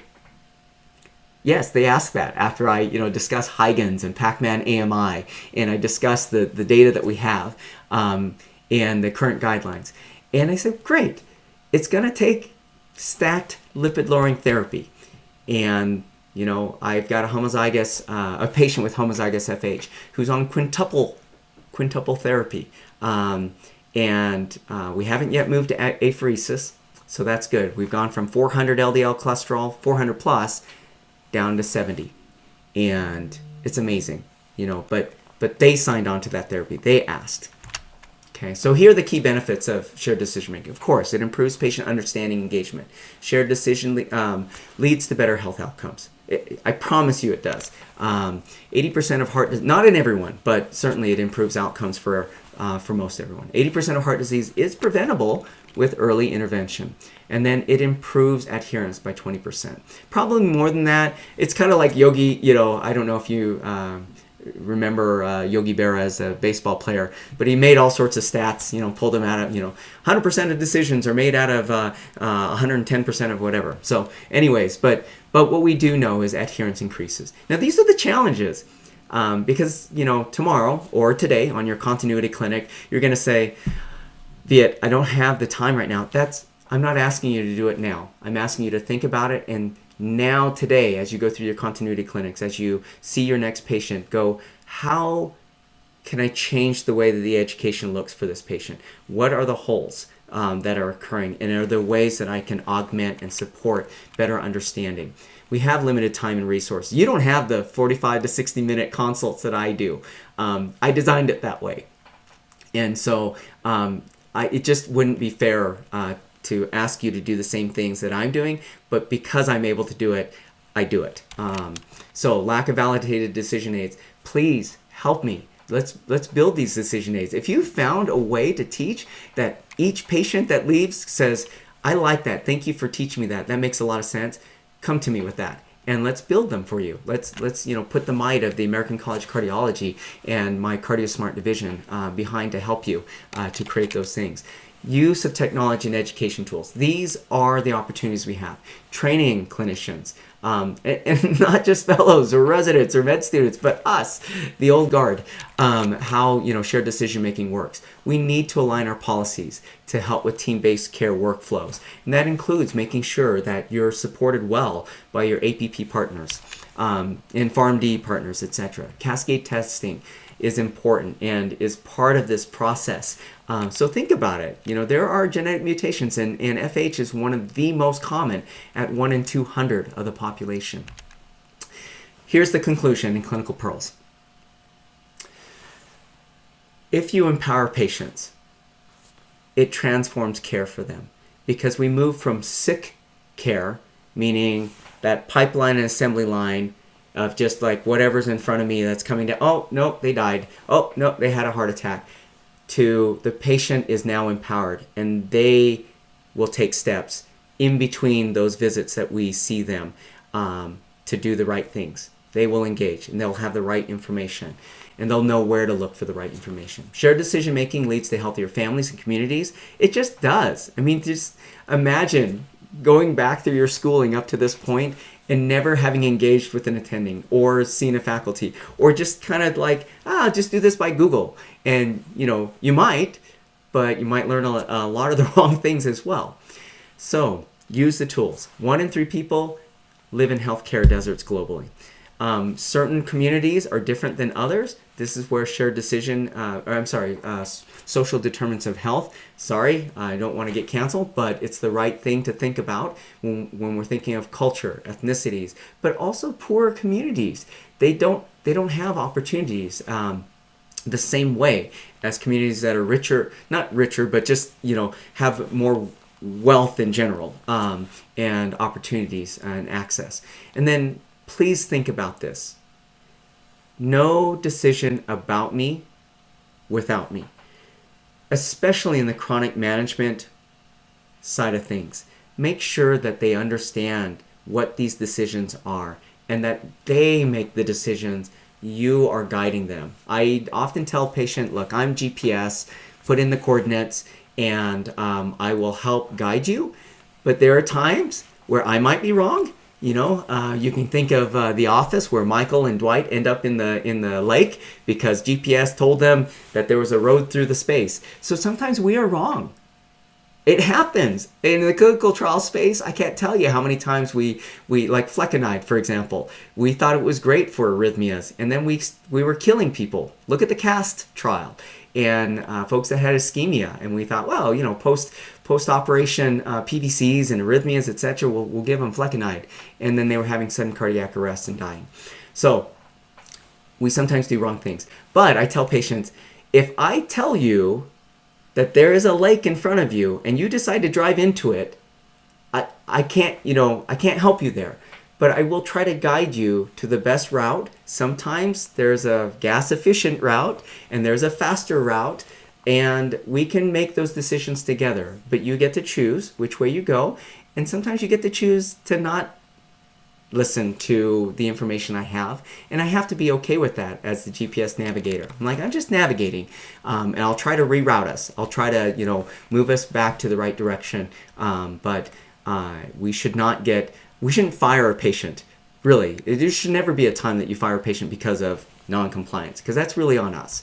Yes, they ask that after I discuss Huygens and Pacman AMI, and I discuss the data that we have and the current guidelines. And I said, great, it's going to take stacked lipid-lowering therapy. And, I've got a patient with homozygous FH who's on quintuple therapy. And we haven't yet moved to apheresis, so that's good. We've gone from 400 LDL cholesterol, 400 plus, down to 70, and it's amazing, but they signed on to that therapy. They asked. Okay, so here are the key benefits of shared decision making. Of course, it improves patient understanding engagement. Shared decision leads to better health outcomes. I promise you it does. 80% of heart disease, not in everyone, but certainly it improves outcomes for most everyone. 80% of heart disease is preventable with early intervention. And then it improves adherence by 20%. Probably more than that. It's kind of like yogi, I don't know if you remember Yogi Berra as a baseball player, but he made all sorts of stats, pulled them out of, 100% of decisions are made out of 110% of whatever. So anyways, but what we do know is adherence increases. Now, these are the challenges. Because, tomorrow or today on your continuity clinic, you're going to say, Viet, I don't have the time right now. I'm not asking you to do it now. I'm asking you to think about it, and now today, as you go through your continuity clinics, as you see your next patient, go, how can I change the way that the education looks for this patient? What are the holes that are occurring, and are there ways that I can augment and support better understanding? We have limited time and resources. You don't have the 45 to 60 minute consults that I do. I designed it that way. And so it just wouldn't be fair to ask you to do the same things that I'm doing, but because I'm able to do it, I do it. So lack of validated decision aids, please help me. Let's build these decision aids. If you found a way to teach that each patient that leaves says, I like that, thank you for teaching me that, that makes a lot of sense, come to me with that. And let's build them for you. Let's put the might of the American College of Cardiology and my CardioSmart division behind to help you to create those things. Use of technology and education tools. These are the opportunities we have. Training clinicians, and not just fellows or residents or med students, but us, the old guard, how shared decision making works. We need to align our policies to help with team-based care workflows, and that includes making sure that you're supported well by your APP partners, and PharmD partners, etc. Cascade testing is important and is part of this process. So think about it. There are genetic mutations, and FH is one of the most common at 1 in 200 of the population. Here's the conclusion in Clinical Pearls. If you empower patients, it transforms care for them, because we move from sick care, meaning that pipeline and assembly line of just like whatever's in front of me that's coming down. Oh, no, they died. Oh, no, they had a heart attack. To the patient is now empowered, and they will take steps in between those visits that we see them to do the right things. They will engage, and they'll have the right information, and they'll know where to look for the right information. Shared decision making leads to healthier families and communities. It just does. I mean, just imagine going back through your schooling up to this point and never having engaged with an attending or seen a faculty, or just kind of like, just do this by Google. And, you might, but you might learn a lot of the wrong things as well. So use the tools. 1 in 3 people live in healthcare deserts globally. Certain communities are different than others. This is where shared decision, social determinants of health. Sorry, I don't want to get canceled, but it's the right thing to think about when we're thinking of culture, ethnicities, but also poorer communities. They don't have opportunities the same way as communities that are richer, not richer, but just, have more wealth in general, and opportunities and access. And then please think about this. No decision about me without me, especially in the chronic management side of things. Make sure that they understand what these decisions are and that they make the decisions. You are guiding them. I often tell patient, look, I'm GPS, put in the coordinates, and I will help guide you. But there are times where I might be wrong. You can think of The Office, where Michael and Dwight end up in the lake because GPS told them that there was a road through the space. So sometimes we are wrong. It happens. In the clinical trial space, I can't tell you how many times we like flecainide, for example. We thought it was great for arrhythmias, and then we were killing people. Look at the CAST trial and folks that had ischemia, and we thought, well, post-operation PVCs and arrhythmias, etc., we'll give them flecainide, and then they were having sudden cardiac arrest and dying. So we sometimes do wrong things. But I tell patients, if I tell you that there is a lake in front of you and you decide to drive into it, I can't help you there. But I will try to guide you to the best route. Sometimes there's a gas efficient route and there's a faster route, and we can make those decisions together. But you get to choose which way you go, and sometimes you get to choose to not listen to the information I have, and I have to be okay with that as the GPS navigator. I'm like, I'm just navigating, and I'll try to reroute us. I'll try to, move us back to the right direction. But we shouldn't fire a patient. Really, there should never be a time that you fire a patient because of non-compliance, because that's really on us.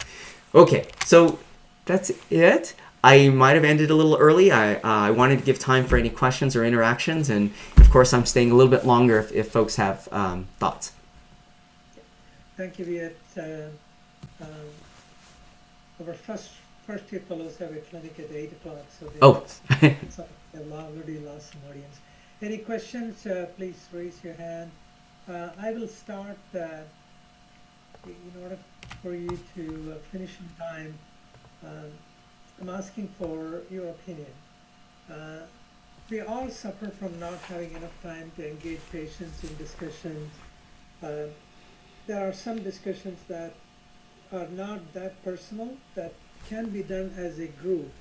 Okay, so that's it. I might have ended a little early. I wanted to give time for any questions or interactions, and of course I'm staying a little bit longer if folks have thoughts. Thank you, Viet. Our first year fellows have a clinic at 8 o'clock, so they've already lost some audience. Any questions, please raise your hand. I will start in order for you to finish in time. I'm asking for your opinion. We all suffer from not having enough time to engage patients in discussions. There are some discussions that are not that personal, that can be done as a group.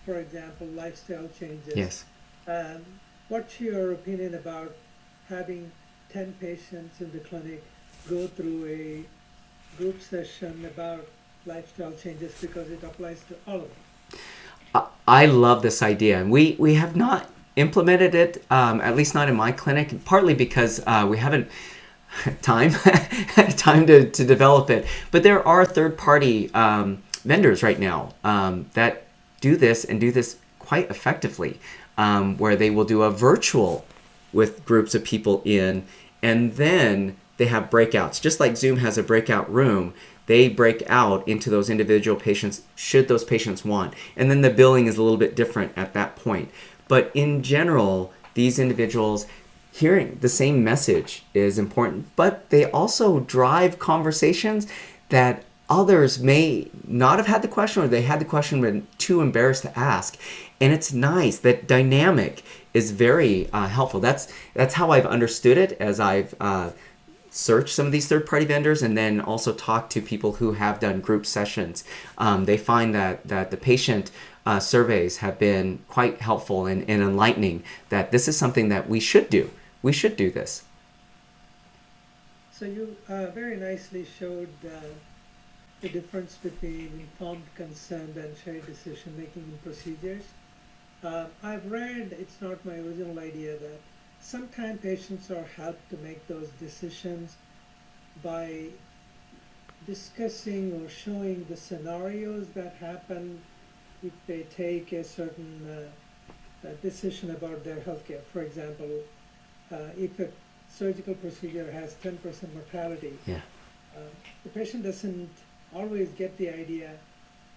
For example, lifestyle changes. Yes. What's your opinion about having 10 patients in the clinic go through a group session about lifestyle changes, because it applies to all of them? I love this idea, and we have not implemented it, at least not in my clinic, partly because we haven't time to develop it. But there are third-party vendors right now that do this and do this quite effectively, where they will do a virtual with groups of people in, and then they have breakouts. Just like Zoom has a breakout room, they break out into those individual patients should those patients want. And then the billing is a little bit different at that point. But in general, these individuals hearing the same message is important, but they also drive conversations that others may not have had the question, or they had the question but too embarrassed to ask. And it's nice. That dynamic is very helpful. That's how I've understood it as I've search some of these third-party vendors, and then also talk to people who have done group sessions. They find that the patient surveys have been quite helpful and enlightening, that this is something that we should do. We should do this. So you very nicely showed the difference between informed consent and shared decision-making in procedures. I've read, it's not my original idea, that sometimes patients are helped to make those decisions by discussing or showing the scenarios that happen if they take a certain decision about their healthcare. For example, if a surgical procedure has 10% mortality, the patient doesn't always get the idea,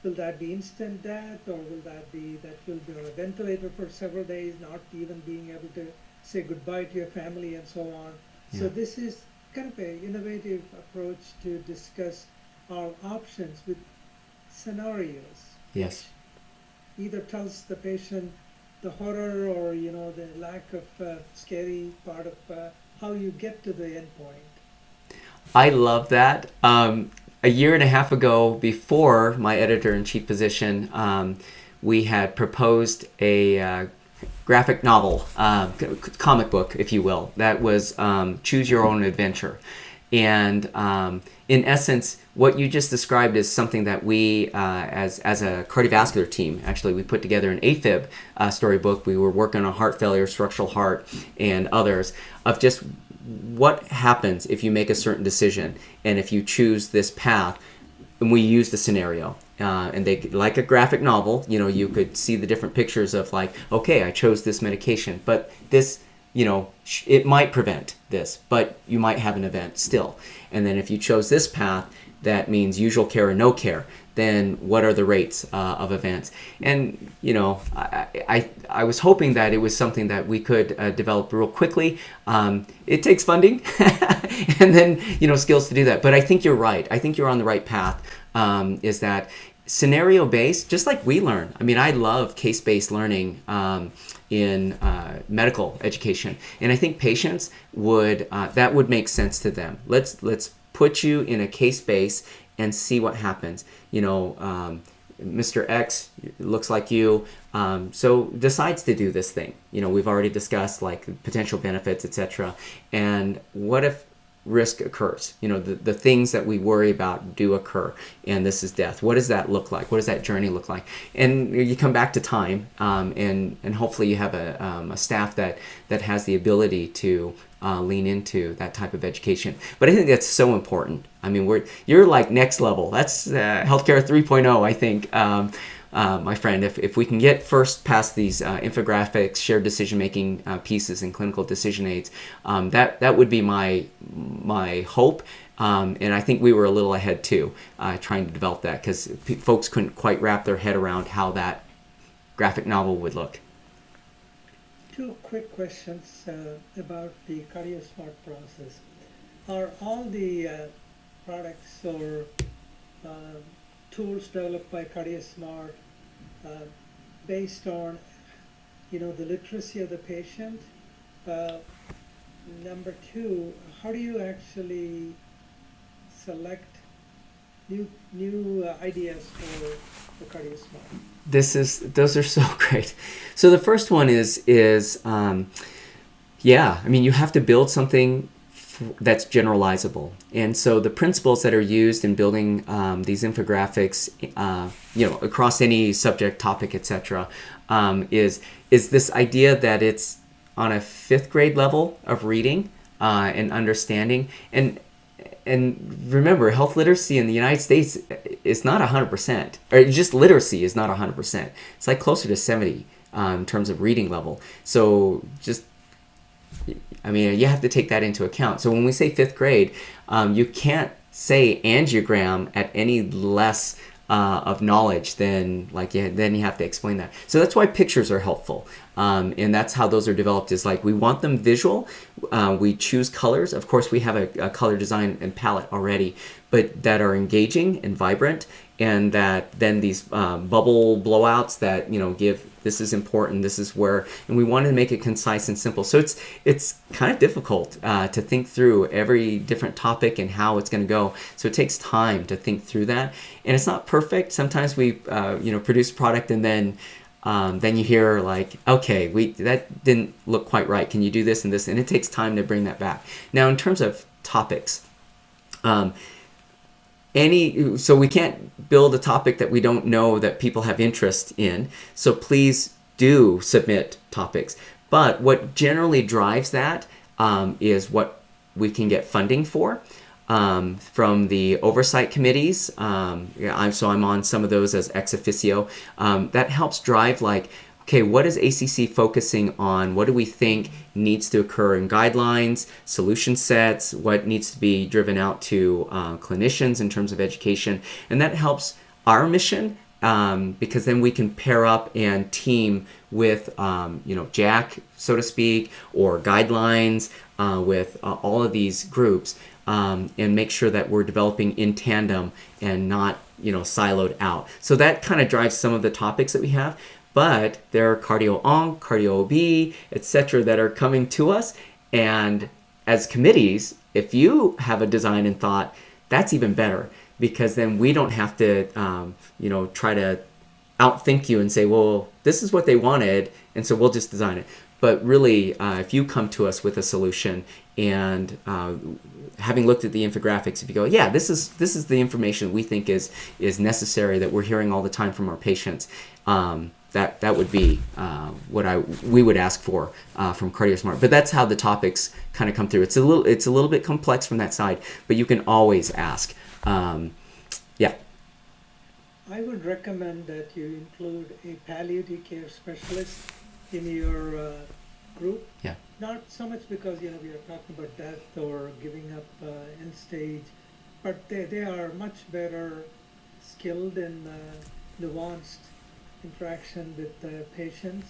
will that be instant death, or will that be that you'll be on a ventilator for several days, not even being able to say goodbye to your family and so on. Yeah. So this is kind of an innovative approach to discuss our options with scenarios. Yes. Either tells the patient the horror or the lack of scary part of how you get to the end point. I love that. A year and a half ago, before my editor-in-chief position, we had proposed a graphic novel, comic book, if you will, that was Choose Your Own Adventure. And in essence, what you just described is something that we, as a cardiovascular team, actually we put together an AFib storybook. We were working on heart failure, structural heart, and others, of just what happens if you make a certain decision and if you choose this path. And we used the scenario. And they, like a graphic novel, you could see the different pictures of like, okay, I chose this medication, but this, it might prevent this, but you might have an event still. And then if you chose this path, that means usual care or no care. Then what are the rates of events? And, I was hoping that it was something that we could develop real quickly. It takes funding and then, skills to do that. But I think you're right. I think you're on the right path, is that scenario-based, just like we learn. I mean, I love case-based learning in medical education. And I think patients that would make sense to them. Let's put you in a case base and see what happens. Mr. X looks like you, so decides to do this thing. We've already discussed like potential benefits, etc. And what if risk occurs? The things that we worry about do occur, and this is death. What does that look like? What does that journey look like? And you come back to time, and hopefully you have a staff that has the ability to lean into that type of education. But I think that's so important. I mean, you're like next level. That's healthcare 3.0, I think. My friend, if we can get first past these infographics, shared decision-making pieces, and clinical decision aids, that would be my hope. And I think we were a little ahead too, trying to develop that, because folks couldn't quite wrap their head around how that graphic novel would look. Two quick questions about the CardioSmart process. Are all the products or tools developed by CardioSmart based on, the literacy of the patient? Number two, how do you actually select new ideas for the CardioSmart? Those are so great. So the first one is you have to build something that's generalizable. And so the principles that are used in building these infographics, across any subject, topic, etc., is this idea that it's on a 5th grade level of reading and understanding. And remember, health literacy in the United States is not 100%, or just literacy is not 100%. It's like closer to 70 in terms of reading level. So you have to take that into account. So when we say 5th grade, you can't say angiogram at any less of knowledge than then you have to explain that. So that's why pictures are helpful. And that's how those are developed, is like we want them visual. We choose colors. Of course, we have a color design and palette already, but that are engaging and vibrant, and that then these bubble blowouts that give, this is important, this is where, and we want to make it concise and simple. So it's kind of difficult to think through every different topic and how it's going to go. So it takes time to think through that, and it's not perfect. Sometimes we produce a product and then you hear like, okay, that didn't look quite right. Can you do this and this? And it takes time to bring that back. Now, in terms of topics, so we can't build a topic that we don't know that people have interest in. So please do submit topics. But what generally drives that is what we can get funding for. From the oversight committees. I'm on some of those as ex officio. That helps drive okay, what is ACC focusing on? What do we think needs to occur in guidelines, solution sets? What needs to be driven out to clinicians in terms of education? And that helps our mission, because then we can pair up and team with JAC, so to speak, or guidelines with all of these groups. And make sure that we're developing in tandem and not, siloed out. So that kind of drives some of the topics that we have. But there are cardio-onc, cardio-OB, etc. that are coming to us. And as committees, if you have a design and thought, that's even better, because then we don't have to, try to outthink you and say, well, this is what they wanted, and so we'll just design it. But really, if you come to us with a solution and having looked at the infographics, if you go, yeah, this is the information we think is necessary, that we're hearing all the time from our patients, that would be what we would ask for from CardioSmart. But that's how the topics kind of come through. It's a little bit complex from that side, but you can always ask. Yeah. I would recommend that you include a palliative care specialist in your group. Yeah. Not so much because we are talking about death or giving up end stage, but they are much better skilled in nuanced interaction with patients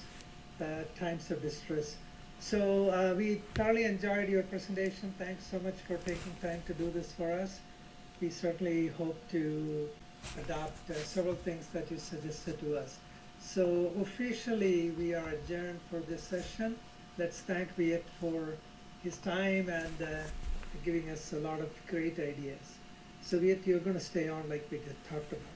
at times of distress. So we thoroughly enjoyed your presentation. Thanks so much for taking time to do this for us. We certainly hope to adopt several things that you suggested to us. So officially we are adjourned for this session. Let's thank Viet for his time and giving us a lot of great ideas. So Viet, you're going to stay on like we just talked about.